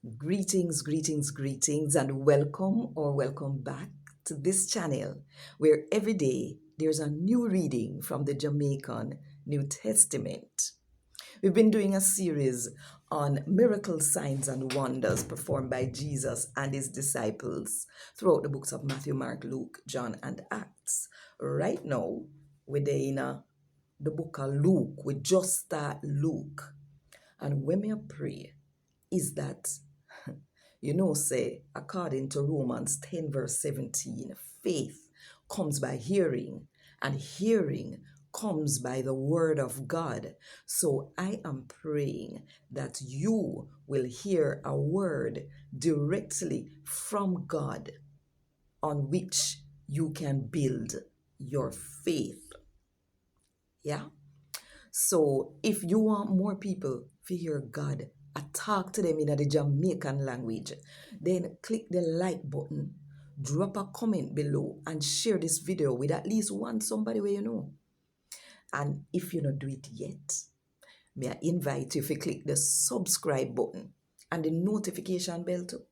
Greetings, greetings, greetings, and welcome back to this channel where every day there's a new reading from the Jamaican New Testament. We've been doing a series on miracles, signs, and wonders performed by Jesus and his disciples throughout the books of Matthew, Mark, Luke, John, and Acts. Right now, we're in the book of Luke. We just start Luke. And when we pray, is that say, according to Romans 10, verse 17, faith comes by hearing, and hearing comes by the word of God. So I am praying that you will hear a word directly from God on which you can build your faith. Yeah? So if you want more people to hear God, I talk to them in the Jamaican language, then click the like button, drop a comment below, and share this video with at least one somebody where you know. And if you don't do it yet, may I invite you to click the subscribe button and the notification bell too.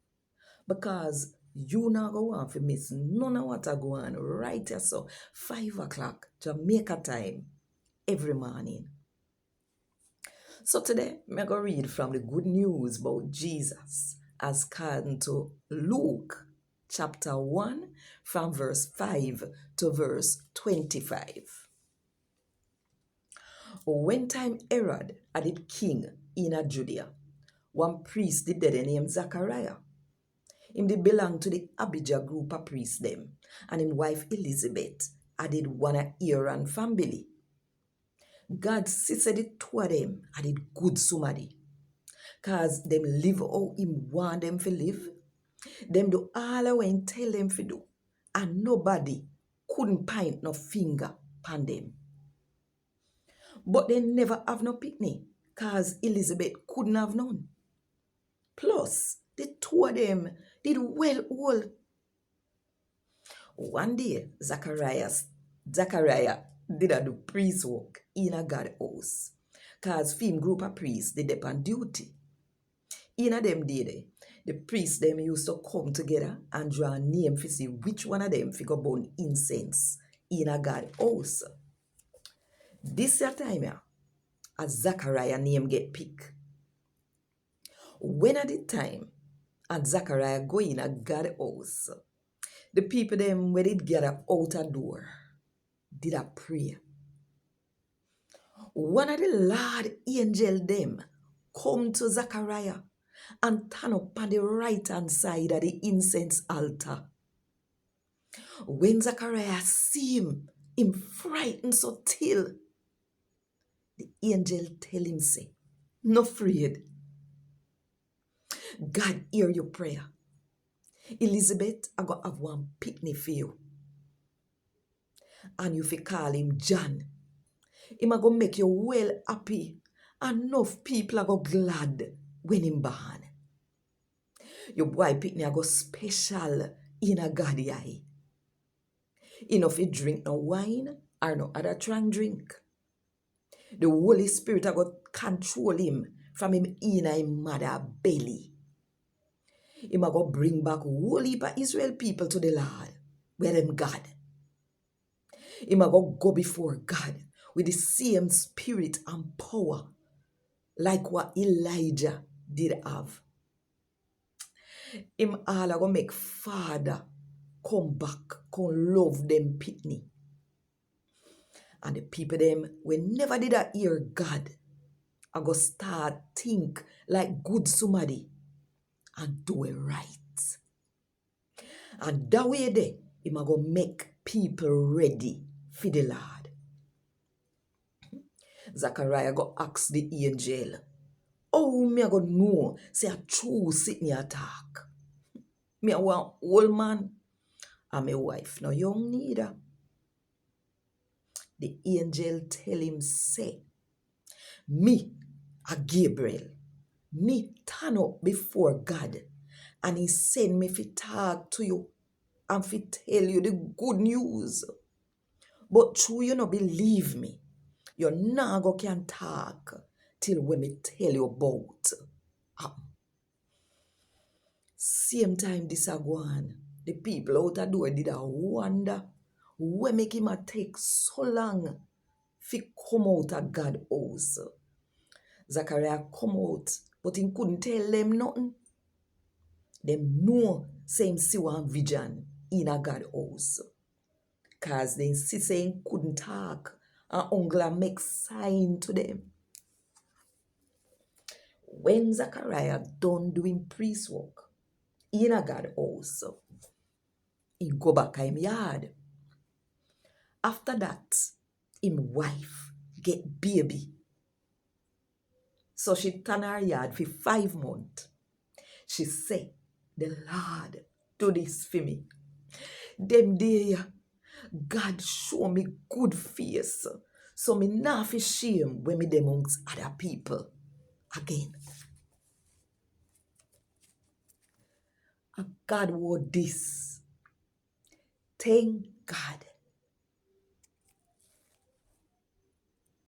Because you not go on to miss none of what I go on right here. So 5 o'clock Jamaica time every morning. So today, I'm going to read from the good news about Jesus as according to Luke chapter 1 from verse 5 to verse 25. When time Herod had it king in Judea, one priest did there named Zachariah. Him did belong to the Abijah group of priests them, and him wife Elizabeth added one of Aaron family. God said the two of them had it good somebody. Cause them live how him want them to live. Them do all I went tell them to do. And nobody couldn't point no finger upon them. But they never have no picnic. Cause Elizabeth couldn't have none. Plus, the two of them did well all. One day, Zachariah did a do priest work in a God house. Cause film group of priests did they on duty. In a them day, the priests them used to come together and draw a name to see which one of them figure burn incense in a God house. This year time here, as Zachariah name get picked. When at the time, and Zachariah go in a God house, the people them where it gather out a door, did a prayer. One of the Lord angel them come to Zachariah and turn up on the right hand side of the incense altar. When Zachariah see him frightened so till the angel tell him say, no afraid. God hear your prayer. Elizabeth, I go have one picnic for you. And you fi call him John. Him a go make you well happy. Enough people are go glad when him born. Your boy picnic a go special in a God eye. Enough he drink no wine or no other strong drink. The Holy Spirit a go control him from him in him mother belly. Him a go bring back whole heap of Israel people to the Lord, where them God. Him a go before God with the same spirit and power like what Elijah did have. Him all a go make Father come back, come love them pitney. And the people them when never did I hear God, I go start think like good somebody and do it right. And that way there, him a go make people ready for the Lord. Zachariah go ask the angel, oh, me a go know, say a true sitting attack. Me a want old man and my wife no young neither. The angel tell him say, me a Gabriel, me turn up before God and he send me to talk to you and to tell you the good news. But true you no believe me, you not go can talk till when me tell you about. Same time this a go on, the people out the door did a wonder what make him a take so long fi come out of God house. Zachariah come out, but he couldn't tell them nothing. Them know say him see one vision in a God house. Cause they insist saying couldn't talk and uncle make sign to them. When Zachariah done doing priest work in a God house, he go back to him yard. After that, him wife get baby. So she turn her yard for 5 months. She say, the Lord do this for me. Them day, God show me good face. So me not fi shame when me dem amongst other people again. And God word this. Thank God